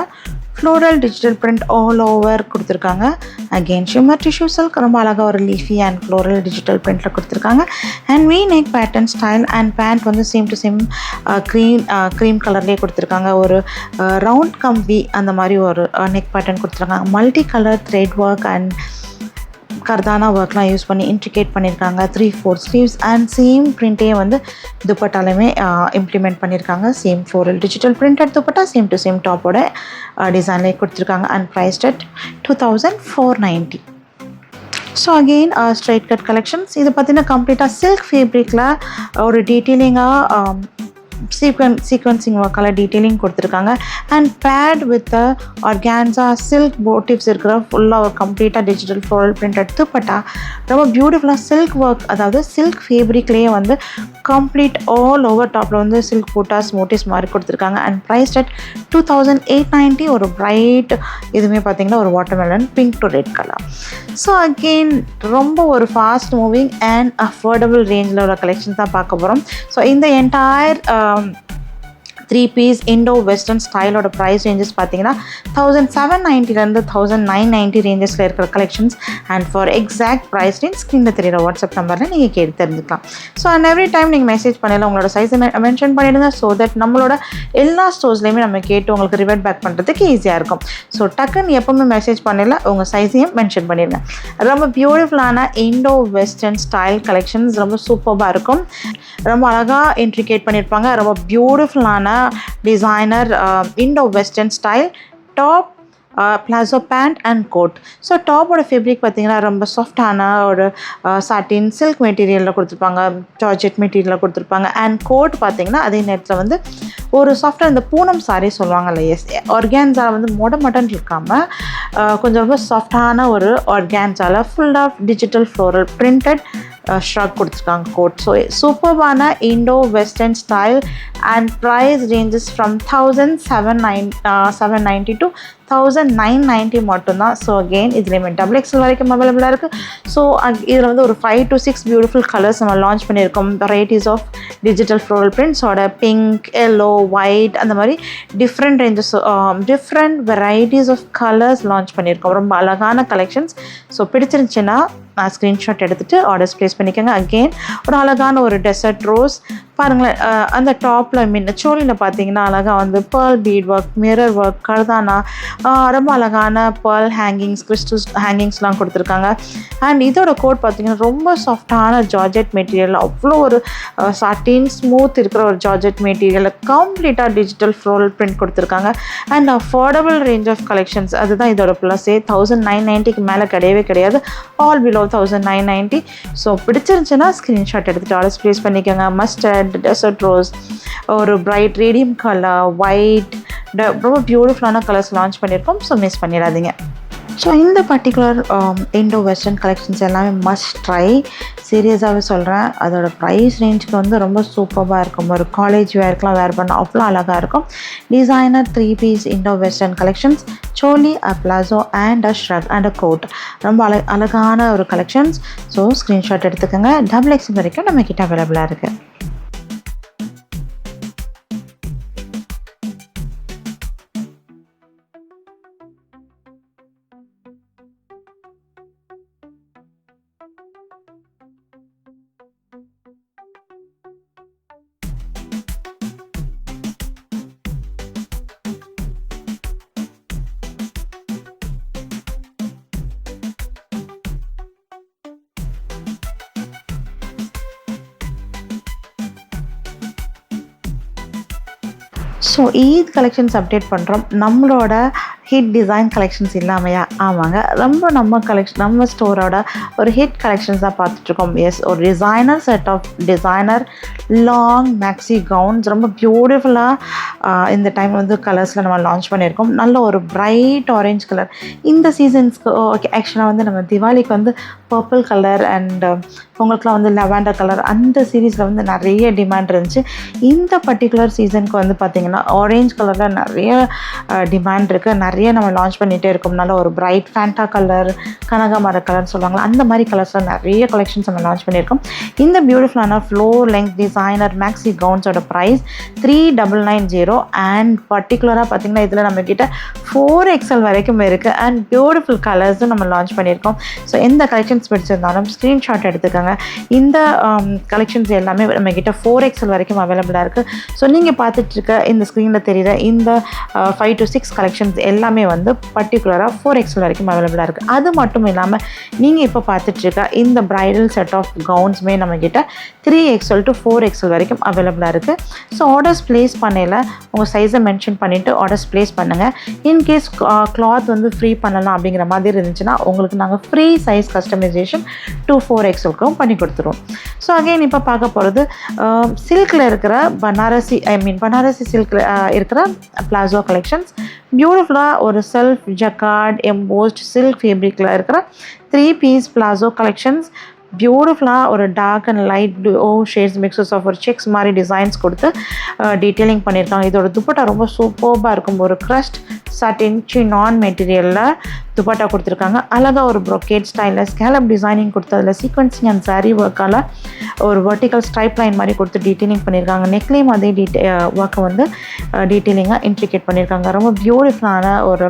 floral digital print all over கொடுத்துருக்காங்க. அகெயின் ஷிம்மர் டிஷ்யூ சில்க் ரொம்ப அழகாக ஒரு லீஃபி அண்ட் ஃப்ளோரல் டிஜிட்டல் பிரிண்டில் கொடுத்துருக்காங்க. And V neck pattern style and pant வந்து சேம் டு சேம் க்ரீம் கலர்லேயே கொடுத்துருக்காங்க. ஒரு ரவுண்ட் கம்பி அந்த மாதிரி ஒரு நெக் பேட்டர்ன் கொடுத்துருக்காங்க. Multi colour thread work and kardana ஒர்க்லாம் யூஸ் பண்ணி இன்ட்ரிகேட் பண்ணியிருக்காங்க. 3/4 ஸ்லீவ்ஸ் அண்ட் சேம் பிரிண்ட்டே வந்து துப்பட்டாலுமே இம்ப்ளிமெண்ட் பண்ணியிருக்காங்க. Same floral digital printed dupatta same to same டாப்போட டிசைன்லேயே கொடுத்துருக்காங்க. And priced at 2490. So again straight cut collections. இது பார்த்தீங்கன்னா கம்ப்ளீட்டாக சில்க் ஃபேப்ரிக்கில் ஒரு டீட்டெயிலிங்காக சீக்வன்சிங் ஒர்க்கால் டீட்டெயிலிங் கொடுத்துருக்காங்க. And paired with organza silk motifs இருக்கிற ஃபுல்லாக ஒரு கம்ப்ளீட்டாக டிஜிட்டல் ஃப்ளோரல் பிரிண்ட் எடுத்துப்பட்டா ரொம்ப பியூட்டிஃபுல்லாக சில்க் ஒர்க், அதாவது சில்க் ஃபேப்ரிக்லேயே வந்து கம்ப்ளீட் ஆல் ஓவர் டாப்பில் வந்து சில்க் பூட்டாஸ் மோட்டிவ்ஸ் மாதிரி கொடுத்துருக்காங்க. And price at 2890. ஒரு பிரைட் இதுவுமே பார்த்தீங்கன்னா ஒரு watermelon pink to red colour. So again ரொம்ப ஒரு ஃபாஸ்ட் மூவிங் அண்ட் அஃபோர்டபுள் ரேஞ்சில் உள்ள கலெக்ஷன்ஸ் தான் பார்க்க போகிறோம். ஸோ இந்த என்டையர் 3-piece இண்டோ வெஸ்டர்ன் ஸ்டைலோட ப்ரைஸ் ரேஞ்சஸ் பார்த்தீங்கன்னா 1790 1990 ரேஞ்சஸில் இருக்கிற collections. And for exact price range ஸ்க்ரீனில் தெரியுற வாட்ஸ்அப் நம்பரில் நீங்கள் கேட்டு தெரிஞ்சுக்கலாம். ஸோ அண்ட் எவ்ரி டைம் நீங்கள் மெசேஜ் பண்ணல உங்களோட சைஸை மென்ஷன் பண்ணிவிடுங்க. ஸோ தட் நம்மளோட எல்லா ஸ்டோர்ஸ்லேயுமே நம்ம கேட்டு உங்களுக்கு ரிவர்ட் பேக் பண்ணுறதுக்கு ஈஸியாக இருக்கும். ஸோ டக்குன்னு எப்போவுமே மெசேஜ் பண்ணல உங்கள் சைஸையும் மென்ஷன் பண்ணிடுங்க. ரொம்ப பியூட்டிஃபுல்லான இண்டோ வெஸ்டர்ன் ஸ்டைல் கலெக்ஷன்ஸ் ரொம்ப சூப்பராக இருக்கும். ரொம்ப அழகாக இன்ட்ரிகேட் பண்ணியிருப்பாங்க. ரொம்ப பியூட்டிஃபுல்லான designer Indo western style top, palazzo pant and coat. So டாப்போட ஃபேப்ரிக் பார்த்திங்கன்னா ரொம்ப சாஃப்டான ஒரு சாட்டின் சில்க் மெட்டீரியலில் கொடுத்துருப்பாங்க, ஜார்ஜெட் மெட்டீரியலில் கொடுத்துருப்பாங்க. அண்ட் கோட் பார்த்திங்கன்னா அதே நேரத்தில் வந்து ஒரு சாஃப்டாக இந்த பூனம் சாரி சொல்லுவாங்கல்ல, எஸ் ஆர்கான்ஸாவில் வந்து மொடமட்டன் இருக்காமல் கொஞ்சம் ரொம்ப சாஃப்டான ஒரு ஆர்கான்ஸாவில் full of digital floral printed shrug கொடுத்துருக்காங்க கோட். ஸோ சூப்பர்பான Indo western style and price ranges from 1790 to 1990 மட்டும்தான். ஸோ அகெயின் இதுலேயுமே XXL வரைக்கும் அவைலபிளாக இருக்குது. ஸோ இதில் வந்து ஒரு 5 to 6 பியூட்டிஃபுல் கலர்ஸ் நம்ம லான்ச் பண்ணியிருக்கோம். வெரைட்டிஸ் ஆஃப் டிஜிட்டல் ஃப்ளோரல் பிரிண்ட்ஸோட பிங்க், எல்லோ, ஒயிட் அந்த மாதிரி different ranges different varieties of colours launch பண்ணியிருக்கோம். ரொம்ப அழகான கலெக்ஷன்ஸ். ஸோ பிடிச்சிருந்துச்சுன்னா நான் ஸ்க்ரீன்ஷாட் எடுத்துகிட்டு ஆர்டர்ஸ் ப்ளேஸ் பண்ணிக்கோங்க. அகெயின் ஒரு அழகான ஒரு டெசர்ட் ரோஸ் பாருங்களேன். அந்த டாப்பில் சோலியில் பார்த்தீங்கன்னா அழகாக வந்து pearl bead work, mirror work, kardana, ரொம்ப அழகான பேர்ல் ஹேங்கிங்ஸ், கிறிஸ்டல் ஹேங்கிங்ஸ்லாம் கொடுத்துருக்காங்க. அண்ட் இதோட கோட் பார்த்தீங்கன்னா ரொம்ப சாஃப்டான ஜார்ஜெட் மெட்டீரியல், அவ்வளோ ஒரு சாட்டின் ஸ்மூத் இருக்கிற ஒரு ஜார்ஜெட் மெட்டீரியலில் கம்ப்ளீட்டாக டிஜிட்டல் ஃப்ளோரல் பிரிண்ட் கொடுத்துருக்காங்க. And affordable range of collections, அதுதான் இதோட ப்ளஸ்ஸே. 1990க்கு மேலே கிடையவே கிடையாது. All below 1990. ஸோ பிடிச்சிருந்துச்சுன்னா ஸ்க்ரீன்ஷாட் எடுத்துகிட்டு ஆர்டர்ஸ் ப்ளேஸ் பண்ணிக்கோங்க. மஸ்டர்ட், டெசர்ட் ரோஸ், ஒரு பிரைட் ரேடியம் கலர், ஒயிட், ரொம்ப பியூட்டிஃபுல்லான கலர்ஸ் லான்ச் பண்ணியிருக்கோம். ஸோ மிஸ் பண்ணிடாதீங்க. ஸோ இந்த பர்டிகுலர் இண்டோ வெஸ்டர்ன் கலெக்ஷன்ஸ் எல்லாமே மஸ்ட் ட்ரை. சீரியஸாகவே சொல்கிறேன். அதோட ப்ரைஸ் ரேஞ்சுக்கு வந்து ரொம்ப சூப்பராக இருக்கும். ஒரு காலேஜ் வேர்க்கெலாம் வேர் பண்ணால் அவ்வளோ அழகாக இருக்கும். Designer 3-piece Indo western collections, choli, a palazzo and a shrug and a coat. ரொம்ப அழகான ஒரு கலெக்ஷன்ஸ். ஸோ ஸ்க்ரீன்ஷாட் எடுத்துக்கோங்க. XXL வரைக்கும் நம்மக்கிட்ட அவைலபிளாக இருக்குது. ஸோ ஈத் கலெக்ஷன்ஸ் அப்டேட் பண்ணுறோம். நம்மளோட ஹிட் டிசைன் கலெக்ஷன்ஸ் இல்லாமையா? ஆமாங்க, ரொம்ப நம்ம ஸ்டோரோட ஒரு ஹிட் கலெக்ஷன்ஸ் தான் பார்த்துட்ருக்கோம். எஸ், ஒரு designer set of designer long maxi gowns ரொம்ப பியூட்டிஃபுல்லாக இந்த டைம் வந்து கலர்ஸில் நம்ம லான்ச் பண்ணியிருக்கோம். நல்ல ஒரு பிரைட் ஆரஞ்ச் கலர். இந்த சீசன்ஸ்க்கு ஓகே, ஆக்சுவலாக வந்து நம்ம திவாலிக்கு வந்து பர்பிள் கலர் அண்ட் உங்களுக்குலாம் வந்து லெவண்டர் கலர் அந்த சீரீஸில் வந்து நிறைய டிமாண்ட் இருந்துச்சு. இந்த பர்டிகுலர் சீசனுக்கு வந்து பார்த்திங்கன்னா ஆரஞ்ச் கலரில் நிறைய டிமாண்ட் இருக்குது. நிறைய நிறைய நம்ம லான்ச் பண்ணிகிட்டே இருக்கோம்னால ஒரு பிரைட் ஃபேண்டா கலர், கனகாமர கலர்னு சொல்லுவாங்களா, அந்த மாதிரி கலர்ஸில் நிறைய கலெக்ஷன்ஸ் நம்ம லான்ச் பண்ணியிருக்கோம். இந்த பியூட்டிஃபுல்லான ஃப்ளோர் லெங்க் டிசைனர் மேக்ஸி கவுன்ஸோட ப்ரைஸ் 3990. அண்ட் பர்டிகுலராக பார்த்திங்கன்னா இதில் நம்மக்கிட்ட 4XL வரைக்கும் இருக்குது. அண்ட் பியூட்டிஃபுல் கலர்ஸும் நம்ம லான்ச் பண்ணியிருக்கோம். ஸோ எந்த கலெக்ஷன்ஸ் பிடிச்சிருந்தாலும் ஸ்க்ரீன்ஷாட் எடுத்துக்கோங்க. இந்த கலெக்ஷன்ஸ் எல்லாமே நம்மக்கிட்ட 4XL வரைக்கும் அவைலபிளாக இருக்குது. ஸோ நீங்கள் பார்த்துட்ருக்க இந்த ஸ்க்ரீனில் தெரியுற இந்த 5 to 6 கலெக்ஷன்ஸ் எல்லாமே வந்து பர்டிகுலராக 4XL வரைக்கும் அவைலபிளாக இருக்குது. அது மட்டும் இல்லாமல் நீங்கள் இப்போ பார்த்துட்ருக்க இந்த ப்ரைடல் செட் ஆஃப் கவுன்ஸுமே நம்மக்கிட்ட 3XL to 4XL வரைக்கும் அவைலபிளாக இருக்குது. ஸோ ஆர்டர்ஸ் ப்ளேஸ் பண்ணையில் உங்கள் சைஸை மென்ஷன் பண்ணிவிட்டு ஆர்டர்ஸ் ப்ளேஸ் பண்ணுங்கள். இன்கேஸ் கிளாத் வந்து ஃப்ரீ பண்ணலாம் அப்படிங்கிற மாதிரி இருந்துச்சுன்னா உங்களுக்கு நாங்கள் ஃப்ரீ சைஸ் கஸ்டமைசேஷன் 2 4XLக்கும் பண்ணி கொடுத்துருவோம். ஸோ அகெயின் இப்போ பார்க்க போகிறது சில்கில் இருக்கிற பனாரசி சில்கில் இருக்கிற பிளாசோ கலெக்ஷன்ஸ். பியூட்டிஃபுல்லாக ஒரு செல்ஃப் ஜக்கார்ட் எம்போஸ்ட் சில்க் ஃபேப்ரிக்கில் இருக்கிற 3 பீஸ் பிளாசோ கலெக்ஷன்ஸ். பியூட்டிஃபுல்லாக ஒரு dark and light blue shades mixes of ஒரு செக்ஸ் மாதிரி டிசைன்ஸ் கொடுத்து டீட்டெயிலிங் பண்ணியிருக்காங்க. இதோட துப்பட்டா ரொம்ப சூப்பர்பாக இருக்கும். ஒரு க்ரஸ்ட் சட்டின் சினான் மெட்டீரியலில் துப்பட்டா கொடுத்துருக்காங்க. அழகாக ஒரு ப்ரொக்கேட் ஸ்டைலில் ஸ்கேலப் டிசைனிங் கொடுத்து அதில் சீக்வன்சிங் அண்ட் சாரீ ஒர்க்கால் ஒரு வெர்டிக்கல் ஸ்ட்ரைப் லைன் மாதிரி கொடுத்து டீட்டெயிலிங் பண்ணியிருக்காங்க. நெக்லேயும் அதே ஒர்க்கை வந்து டீட்டெயிலிங்காக இன்ட்ரிகேட் பண்ணியிருக்காங்க. ரொம்ப பியூட்டிஃபுல்லான ஒரு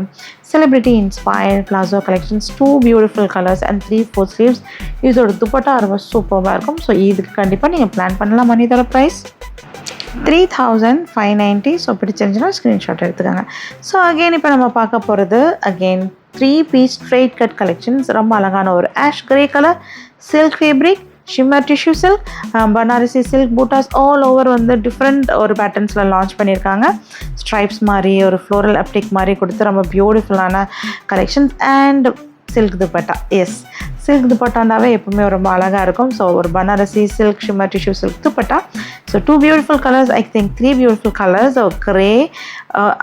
celebrity inspired palazzo collections. 2 beautiful colours and 3/4 sleeves. இதோட துப்பட்டா ரொம்ப சூப்பராக இருக்கும். ஸோ இதுக்கு கண்டிப்பாக நீங்கள் பிளான் பண்ணலாம். இதோட ப்ரைஸ் 3590. ஸோ பிடிச்சிருந்துச்சுன்னா ஸ்க்ரீன்ஷாட் எடுத்துக்கோங்க. ஸோ அகெயின் இப்போ நம்ம பார்க்க போகிறது again 3 piece straight cut collections. ரொம்ப அழகான ஒரு ash grey colour silk fabric, shimmer tissue silk, Banarasi silk butas all over வந்து டிஃப்ரெண்ட் ஒரு பேட்டர்ன்ஸில் லான்ச் பண்ணியிருக்காங்க. ஸ்ட்ரைப்ஸ் மாதிரி ஒரு ஃப்ளோரல் அப்டிக் மாதிரி கொடுத்து ரொம்ப பியூட்டிஃபுல்லான collections. And silk dupatta. Yes, silk துப்பட்டாண்டாவே எப்பவுமே ரொம்ப அழகாக இருக்கும். ஸோ ஒரு Banarasi silk shimmer tissue silk dupatta. So 2 beautiful colours, I think 3 beautiful colours. Grey,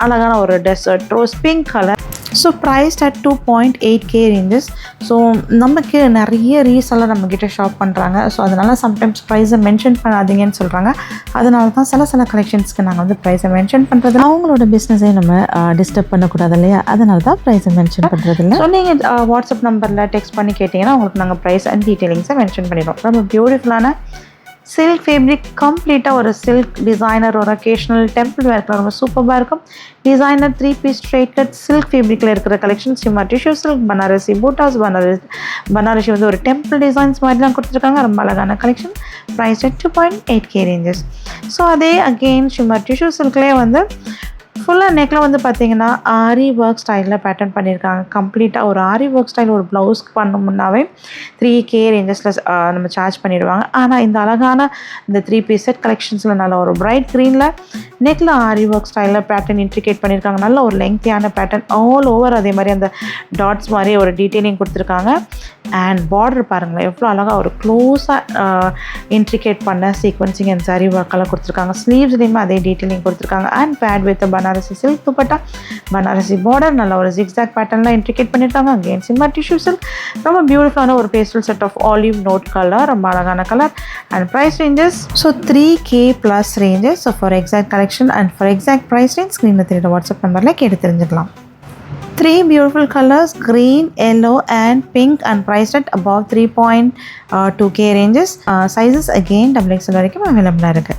அழகான ஒரு desert rose pink colour. So priced at 2.8K ranges. So நமக்கு நிறைய ரீசெல்லாம் நம்மக்கிட்ட ஷாப் பண்ணுறாங்க. ஸோ அதனால் சம்டைம்ஸ் ப்ரைஸை மென்ஷன் பண்ணாதீங்கன்னு சொல்கிறாங்க. அதனால தான் சில கலெக்ஷன்ஸ்க்கு நாங்கள் வந்து ப்ரைஸை மென்ஷன் பண்ணுறது. அவங்களோட பிஸ்னஸை நம்ம டிஸ்டர்ப் பண்ணக்கூடாது இல்லையா, அதனால தான் ப்ரைஸை மென்ஷன் பண்ணுறது இல்லை. ஸோ நீங்கள் வாட்ஸ்அப் நம்பரில் டெக்ஸ்ட் பண்ணி கேட்டிங்கன்னா உங்களுக்கு நாங்கள் ப்ரைஸ் அண்ட் டீட்டெயிலிங்ஸை மென்ஷன் பண்ணிடுவோம். ரொம்ப பியூட்டிஃபுல்லான சில்க் ஃபேப்ரிக், கம்ப்ளீட்டாக ஒரு சில்க் டிசைனர் ஒரு அக்கேஷனல் டெம்பிள் வேர்க்கில் ரொம்ப சூப்பராக இருக்கும். Designer 3 piece straight cut silk ஃபேப்ரிக்கில் இருக்கிற collection. Shimmer tissue silk, Banarasi பூட்டாஸ், பனாரசி வந்து ஒரு டெம்பிள் டிசைன்ஸ் மாதிரி தான் கொடுத்துருக்காங்க. ரொம்ப அழகான collection. Price at 2.8K ranges. So அதே அகெயின் ஷிம்மர் டிஷ்யூ சில்க்லேயே வந்து ஃபுல்லாக நெக்கில் வந்து பார்த்திங்கன்னா ஆரி ஒர்க் ஸ்டைலில் பேட்டர்ன் பண்ணியிருக்காங்க. கம்ப்ளீட்டாக ஒரு ஆரி ஒர்க் ஸ்டைல் ஒரு ப்ளவுஸ்க்கு பண்ணோம்னாவே 3K ரேஞ்சஸில் நம்ம சார்ஜ் பண்ணிடுவாங்க. ஆனால் இந்த அழகான இந்த 3 பீஸ் செட் கலெக்ஷன்ஸில் நல்ல ஒரு பிரைட் க்ரீனில் நெக்கில் ஆரி ஒர்க் ஸ்டைலில் பேட்டர்ன் இன்ட்ரிகேட் பண்ணியிருக்காங்க. நல்ல ஒரு லெங்க்தியான பேட்டர்ன் ஆல் ஓவர். அதே மாதிரி அந்த டாட்ஸ் மாதிரி ஒரு டீட்டெயிலிங் கொடுத்துருக்காங்க. அண்ட் பார்டர் பாருங்களேன் எவ்வளோ அழகாக ஒரு க்ளோஸாக இன்ட்ரிகேட் பண்ண சீக்வன்சிங் அண்ட் சாரி ஒர்க்கெல்லாம் கொடுத்துருக்காங்க. ஸ்லீவ்ஸ்லேயுமே அதே டீட்டெயிலிங் கொடுத்துருக்காங்க. And paired with Banarasi silk dupatta, Banarasi border, நல்ல ஒரு ஜிக்ஸாக் பேட்டர்னில் இன்ட்ரிகேட் பண்ணியிருக்காங்க. அகெயின் சிம்மர் டிஷ்யூ சில்க், ரொம்ப பியூட்டிஃபுல்லான ஒரு pastel set of olive note colour, ரொம்ப அழகான colour. And price ranges so 3K plus ranges. So for exact collection and for exact price range ஸ்க்ரீனில் தெரியுற வாட்ஸ்அப் நம்பரில் கேட்டு தெரிஞ்சுக்கலாம். 3 beautiful colors, green, yellow and pink, and priced at above 3.2K ranges. Sizes again XXL வரைக்கும் available இருக்கு.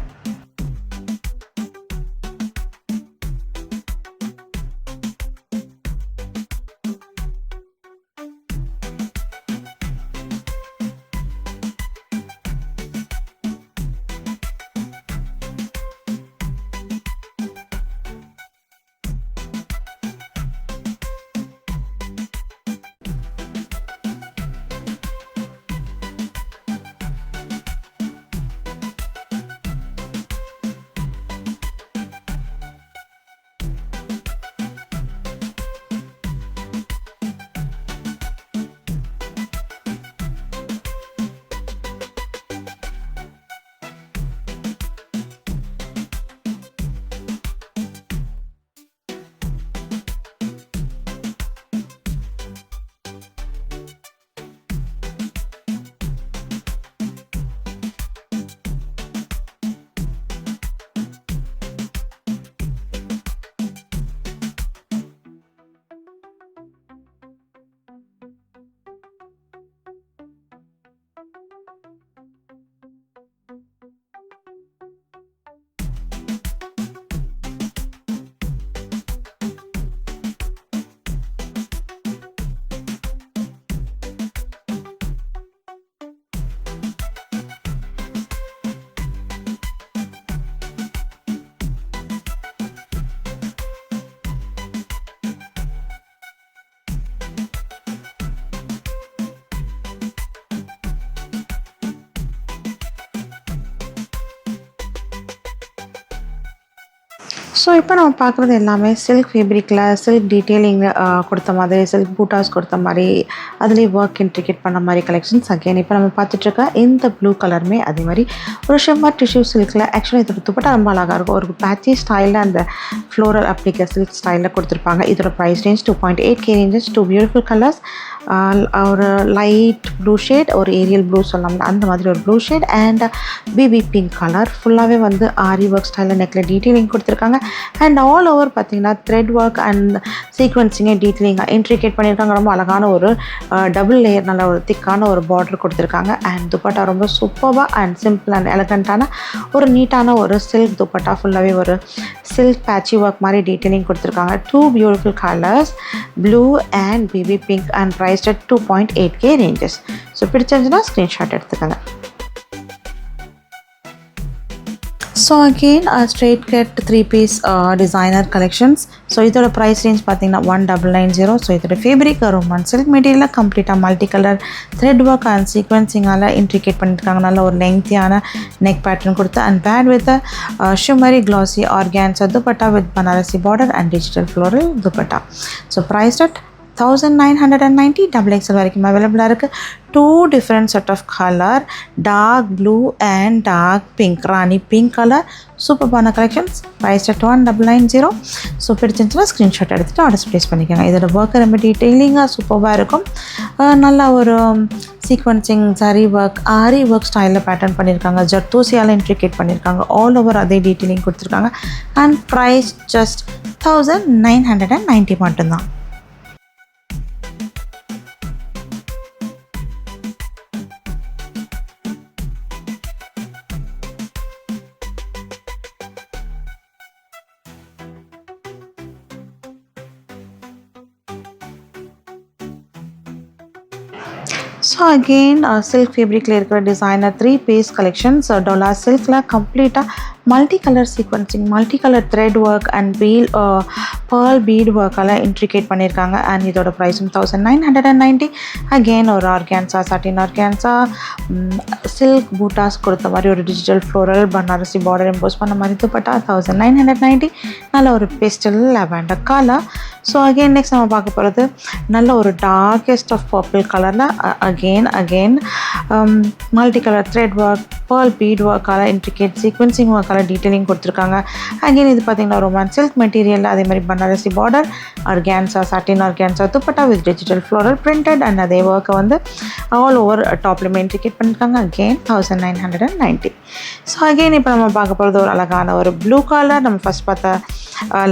ஸோ இப்போ நம்ம பார்க்குறது எல்லாமே சில்க் ஃபேப்ரிக்கில் சில்க் டீட்டெயிலிங் கொடுத்த மாதிரி சில்க் பூட்டாஸ் கொடுத்த மாதிரி அதுலேயே ஒர்க் இன்ட்ரிகேட் பண்ண மாதிரி கலெக்ஷன்ஸ். அகெயின் இப்போ நம்ம பார்த்துட்ருக்க இந்த ப்ளூ கலருமே அதே மாதிரி ஒரு ஷிம்மர் டிஷ்யூ சில்கில். ஆக்சுவலாக இதோட துப்பட்டா ரொம்ப அழகாக இருக்கும். ஒரு பேட்சி ஸ்டைலில் அந்த ஃப்ளோரல் அப்ளிகர் சில்க் ஸ்டைலில் கொடுத்துருப்பாங்க. இதோட price range 2.8K ranges. 2 beautiful colours. ஒரு லைட் ப்ளூ ஷேட், ஒரு ஏரியல் ப்ளூ சொல்லலாம், அந்த மாதிரி ஒரு blue shade and baby pink colour. ஃபுல்லாகவே வந்து ஆரி ஒர்க் ஸ்டைலில் நெக்கில் டீட்டெயிலிங் கொடுத்துருக்காங்க. அண்ட் ஆல் ஓவர் பார்த்தீங்கன்னா த்ரெட் ஒர்க் அண்ட் சீக்வன்ஸிங்கே டீட்டெயிலிங்காக இன்ட்ரிகேட் பண்ணியிருக்காங்க. ரொம்ப அழகான ஒரு டபுள் லேயர் நல்ல ஒரு திக்கான ஒரு பார்டர் கொடுத்துருக்காங்க. அண்ட் துப்பட்டா ரொம்ப சூப்பராக அண்ட் சிம்பிள் அண்ட் எலகண்ட்டான ஒரு நீட்டான ஒரு சில்க் துப்பட்டா. ஃபுல்லாகவே ஒரு சில்க் பேட்சி ஒர்க் மாதிரி டீட்டெயிலிங் கொடுத்துருக்காங்க. 2 beautiful colours, blue and baby pink and price at 2.8K ranges. So பிடிச்சிருந்துச்சுன்னா ஸ்க்ரீன்ஷாட் எடுத்துக்கோங்க. So again straight cut 3-piece designer collections. So இதோட ப்ரைஸ் ரேஞ்ச் பார்த்தீங்கன்னா 1990. ஸோ இதோட ஃபேப்ரிக் ரோமன் சில்க் மெட்டீரியலில் கம்ப்ளீட்டாக multi colour thread work and சீக்வன்சிங்கால் இன்ட்ரிகேட் பண்ணியிருக்காங்க. நல்ல ஒரு லெங்க்த்தியான நெக் பேட்டர்ன் கொடுத்து and paired with shimmery classy organza dupatta with Banarasi border and digital floral dupatta. So price at 1990. XXL வரைக்கும் அவைலபிளாக இருக்குது. 2 different set of color, dark blue and dark pink, Rani pink colour. சூப்பர்பான கலெக்ஷன்ஸ். Price at 1990. ஸோ பிடிச்சிருந்துச்சுன்னா ஸ்க்ரீன்ஷாட் எடுத்துகிட்டு ஆர்டர்ஸ் ப்ளேஸ் பண்ணிக்கோங்க. இதோட ஒர்க் ரொம்ப டீட்டெயிலிங்காக சூப்பராக இருக்கும். நல்ல ஒரு சீக்வன்சிங் சரி ஒர்க் ஆரி ஒர்க் ஸ்டைலில் பேட்டர்ன் பண்ணியிருக்காங்க. ஜர்தோசியால் இன்ட்ரிகேட் பண்ணியிருக்காங்க. ஆல் ஓவர் அதே டீட்டெயிலிங் கொடுத்துருக்காங்க. அண்ட் ப்ரைஸ் ஜஸ்ட் 1990 மட்டும்தான். ஸோ அகெயின் சில்க் ஃபேப்ரிக்கில் இருக்கிற டிசைனர் 3-piece கலெக்ஷன்ஸ். டோலா சில்கில் கம்ப்ளீட்டாக multi colour sequencing, multi colour thread work and pearl bead ஒர்க்கால் இன்ட்ரிகேட் பண்ணியிருக்காங்க. அண்ட் இதோட ப்ரைஸும் 1990. அகெயின் ஒரு ஆர்கான்ஸா, சாட்டின் ஆர்கான்ஸா, சில்க் பூட்டாஸ் கொடுத்த மாதிரி ஒரு digital floral Banarasi border emboss பண்ண மாதிரி துப்பட்டா 1990. நல்ல ஒரு pastel lavender colour. So again next நம்ம பார்க்க போகிறது நல்ல ஒரு டார்கெஸ்ட் ஆஃப் பர்பிள் கலரில் again multi colour thread work pearl bead ஒர்க்கால் இன்ட்ரிகேட் சீக்வன்சிங் ஒர்க்கால் டீட்டெயிலிங் கொடுத்துருக்காங்க. அகெயின் இது பார்த்திங்கன்னா ரொமான் சில்க் மெட்டீரியலில் அதே மாதிரி Banarasi border organza, satin organza dupatta with digital floral printed and அதே ஒர்க்கை வந்து ஆல் ஓவர் டாப்லேயுமே இன்ட்ரிகேட் பண்ணியிருக்காங்க. அகெயின் 1990. ஸோ அகெயின் இப்போ நம்ம பார்க்க போகிறது ஒரு அழகான ஒரு ப்ளூ கலர். நம்ம ஃபஸ்ட் பார்த்த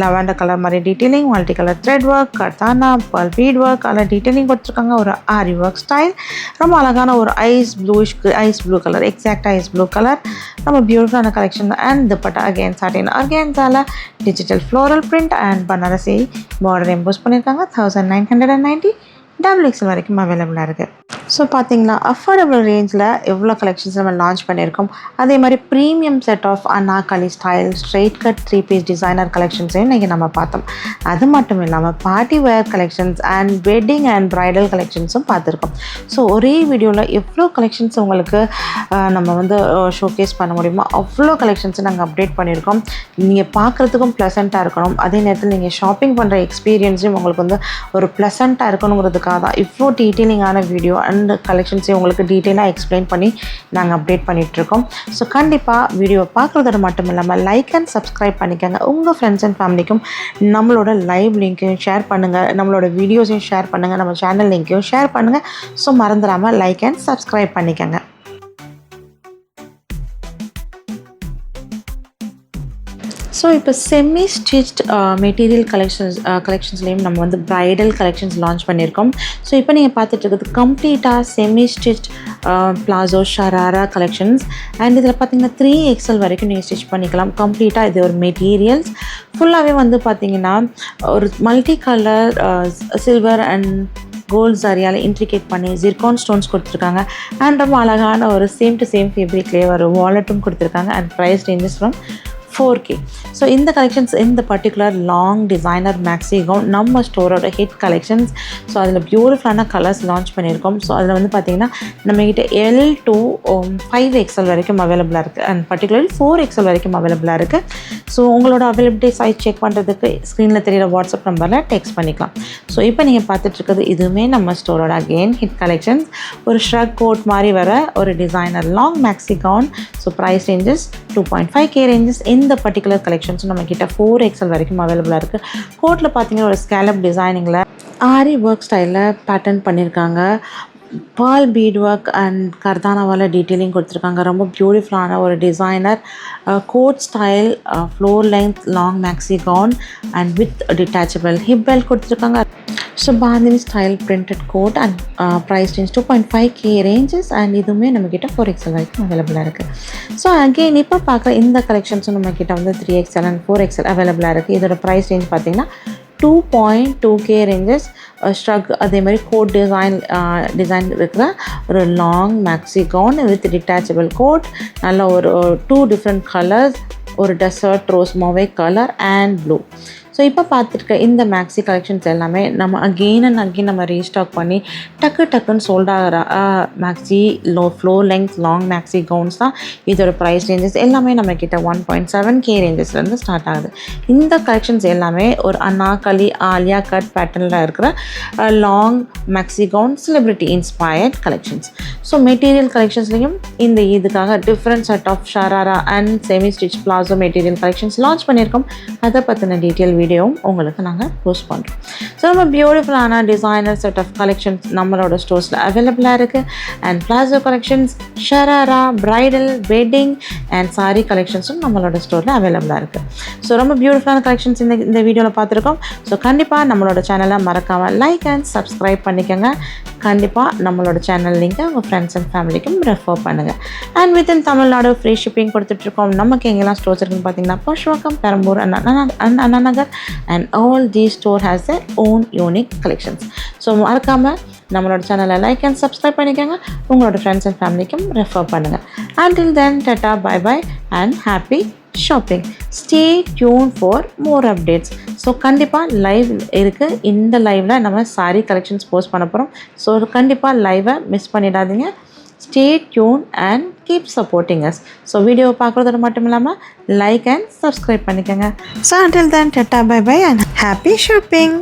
லாவெண்டர் கலர் மாதிரி detailing, multi colour thread work, kardana, pearl bead work அதில் டீட்டெயிலிங் கொடுத்துருக்காங்க. ஒரு ஆரி ஒர்க் ஸ்டைல். ரொம்ப அழகான ஒரு ice blue colour, exact ice blue colour. ரொம்ப பியூட்டிஃபுல்லான collection. And dupatta again satin ஆர்கான்ஸால digital floral print and Banarasi border emboss பண்ணியிருக்காங்க. 1990. XXL வரைக்கும் அவைலபிளாக இருக்குது. ஸோ பார்த்தீங்கன்னா அஃபோர்டபுள் ரேஞ்சில் எவ்வளோ கலெக்ஷன்ஸ் நம்ம லான்ச் பண்ணியிருக்கோம். அதே மாதிரி premium set of Anarkali style straight cut 3-piece designer கலெக்ஷன்ஸையும் இன்றைக்கி நம்ம பார்த்தோம். அது மட்டும் இல்லாமல் party wear collections and wedding and bridal கலெக்ஷன்ஸும் பார்த்துருக்கோம். ஸோ ஒரே வீடியோவில் எவ்வளோ கலெக்ஷன்ஸ் உங்களுக்கு நம்ம வந்து ஷோகேஸ் பண்ண முடியுமோ அவ்வளோ கலெக்ஷன்ஸை நாங்கள் அப்டேட் பண்ணியிருக்கோம். நீங்கள் பார்க்குறதுக்கும் ப்ளசண்ட்டாக இருக்கணும், அதே நேரத்தில் நீங்கள் ஷாப்பிங் பண்ணுற எக்ஸ்பீரியன்ஸையும் உங்களுக்கு வந்து ஒரு ப்ளசண்ட்டாக இருக்கணுங்கிறதுக்காக தான் இவ்வளோ டீட்டெயிலிங்கான வீடியோ அண்ட் கலெக்ஷன்ஸையும் உங்களுக்கு டீட்டெயிலாக எக்ஸ்பிளைன் பண்ணி நாங்கள் அப்டேட் பண்ணிகிட்ருக்கோம். ஸோ கண்டிப்பாக வீடியோவை பார்க்குறதோட மட்டும் இல்லாமல் லைக் அண்ட் சப்ஸ்கிரைப் பண்ணிக்கோங்க. உங்கள் ஃப்ரெண்ட்ஸ் அண்ட் ஃபேமிலிக்கும் நம்மளோட லைவ் லிங்க்கையும் ஷேர் பண்ணுங்கள், நம்மளோட வீடியோஸையும் ஷேர் பண்ணுங்கள், நம்ம சேனல் லிங்க்கையும் ஷேர் பண்ணுங்கள். ஸோ மறந்துடாமல் லைக் அண்ட் சப்ஸ்கிரைப் பண்ணிக்கோங்க. ஸோ இப்போ செமி ஸ்டிச்ட் மெட்டீரியல் கலெக்ஷன்ஸ்லேயும் நம்ம வந்து ப்ரைடல் கலெக்ஷன்ஸ் லான்ச் பண்ணியிருக்கோம். ஸோ இப்போ நீங்கள் பார்த்துட்டு இருக்கிறது கம்ப்ளீட்டாக semi stitched palazzo sharara collections. And இதில் பார்த்தீங்கன்னா 3XL வரைக்கும் நீங்கள் ஸ்டிச் பண்ணிக்கலாம். கம்ப்ளீட்டாக இது ஒரு மெட்டீரியல்ஸ் ஃபுல்லாகவே வந்து பார்த்திங்கன்னா ஒரு multi colour silver and gold சாரியால் இன்ட்ரிகேட் பண்ணி ஜிர்கான் ஸ்டோன்ஸ் கொடுத்துருக்காங்க. அண்ட் ரொம்ப அழகான ஒரு சேம் டு சேம் ஃபேப்ரிக்லேயே ஒரு வாலெட்டும் கொடுத்துருக்காங்க. And price ranges from 4K. So இந்த கலெக்ஷன்ஸ் இந்த particular long designer maxi gown நம்ம ஸ்டோரோட ஹிட் கலெக்ஷன்ஸ். ஸோ அதில் பியூட்டிஃபுல்லான கலர்ஸ் லான்ச் பண்ணியிருக்கோம். ஸோ அதில் வந்து பார்த்திங்கன்னா நம்மகிட்ட L to 5XL வரைக்கும் அவைலபிளாக இருக்குது அண்ட் பர்டிகுலர்லி 4XL வரைக்கும் அவைலபிளாக இருக்குது. ஸோ உங்களோட அவைலபிலிட்டி சைஸ் செக் பண்ணுறதுக்கு ஸ்க்ரீனில் தெரியிற வாட்ஸ்அப் நம்பரில் டெக்ஸ்ட் பண்ணிக்கலாம். ஸோ இப்போ நீங்கள் பார்த்துட்ருக்கிறது இதுவுமே நம்ம ஸ்டோரோட அகெயின் ஹிட் கலெக்ஷன்ஸ். ஒரு ஷ்ரக் கோட் மாதிரி வர ஒரு designer long maxi gown. So price ranges 2.5K ranges. இந்த பர்டிகுலர் கலெக்ஷன்ஸும் நம்மக்கிட்ட 4XL வரைக்கும் அவைலபிளாக இருக்குது. கோட்டில் பார்த்தீங்கன்னா ஒரு ஸ்கேலப் டிசைனிங்கில் ஆரி ஒர்க் ஸ்டைலில் பேட்டர்ன் பண்ணியிருக்காங்க. பால் பீட் ஒர்க் அண்ட் கர்தானாவால் டீட்டெயிலிங் கொடுத்துருக்காங்க. ரொம்ப பியூட்டிஃபுல்லான ஒரு designer coat style floor length long maxi gown and with detachable hip belt கொடுத்துருக்காங்க. So bandhani style printed code and price range 2.5K ranges and இதுவுமே நம்மக்கிட்ட 4XL வரைக்கும் அவைலபிளாக இருக்குது. ஸோ அகெயின் இப்போ பார்க்குற இந்த கலெக்ஷன்ஸும் நம்மக்கிட்ட வந்து 3XL அண்ட் 4XL அவைலபிளாக இருக்குது. இதோட ப்ரைஸ் ரேஞ்ச் பார்த்திங்கன்னா 2.2K ரேஞ்சஸ். ஸ்ட்ரக் அதே மாதிரி கோட் டிசைன் இருக்கிற ஒரு long maxi gown with detachable coat. நல்ல ஒரு 2 டிஃப்ரெண்ட் கலர்ஸ், ஒரு desert rose mauve colour and blue. So இப்போ பார்த்துருக்க இந்த மேக்ஸி கலெக்ஷன்ஸ் எல்லாமே நம்ம அகெயின் அண்ட் அகெயின் நம்ம ரீஸ்டாக் பண்ணி டக்குன்னு சோல்ட் ஆகிற maxi floor length long maxi gowns தான். இதோட ப்ரைஸ் ரேஞ்சஸ் எல்லாமே நம்மக்கிட்ட 1.7K ரேஞ்சஸ்லேருந்து ஸ்டார்ட் ஆகுது. இந்த கலெக்ஷன்ஸ் எல்லாமே ஒரு அனார்கலி ஆலியா கட் பேட்டர்னில் இருக்கிற long maxi gown celebrity inspired collections. So material கலெக்ஷன்ஸ்லேயும் இந்த இதுக்காக different set of sharara and semi stitch palazzo material collections launch பண்ணியிருக்கோம். அதை பற்றின டீட்டெயில் வீடியோவும் உங்களுக்கு நாங்கள் போஸ்ட் பண்ணுறோம். ஸோ நம்ம பியூட்டிஃபுல்லான டிசைனர் செட் ஆஃப் கலெக்ஷன்ஸ் நம்மளோட ஸ்டோர்ஸில் அவைலபிளாக இருக்குது. And palazzo collections, sharara, bridal, wedding and sari கலெக்ஷன்ஸும் நம்மளோட ஸ்டோரில் அவைலபிளாக இருக்குது. ஸோ ரொம்ப பியூட்டிஃபுல்லான கலெக்ஷன்ஸ் இந்த வீடியோவில் பார்த்துருக்கோம். ஸோ கண்டிப்பாக நம்மளோட சேனலை மறக்காமல் லைக் அண்ட் சப்ஸ்கிரைப் பண்ணிக்கோங்க. கண்டிப்பாக நம்மளோட சேனல் லிங்கை உங்கள் ஃப்ரெண்ட்ஸ் அண்ட் ஃபேமிலிக்கும் ரெஃபர் பண்ணுங்கள். And within Tamil Nadu free shipping கொடுத்துட்ருக்கோம். நமக்கு எங்கெல்லாம் ஸ்டோர்ஸ் இருக்குன்னு பார்த்தீங்கன்னா புஷ்வக்கம், Perambur and Anna Nagar. And all these store has their own unique collections. So மறக்காமல் நம்மளோட சேனலை லைக் அண்ட் சப்ஸ்கிரைப் பண்ணிக்கோங்க. உங்களோட ஃப்ரெண்ட்ஸ் அண்ட் ஃபேமிலிக்கும் ரெஃபர் பண்ணுங்கள். Until then, tata, bye bye and happy shopping. Stay tuned for more updates. So கண்டிப்பாக லைவ் இருக்குது. இந்த லைவில் நம்ம சாரி கலெக்ஷன்ஸ் போஸ்ட் பண்ண போகிறோம். ஸோ கண்டிப்பாக லைவை மிஸ் பண்ணிடாதீங்க. Stay tuned and keep supporting us. So வீடியோவை பார்க்குறதோட மட்டும் இல்லாமல் லைக் அண்ட் சப்ஸ்கிரைப் பண்ணிக்கோங்க. So until then, tata, bye bye and happy shopping.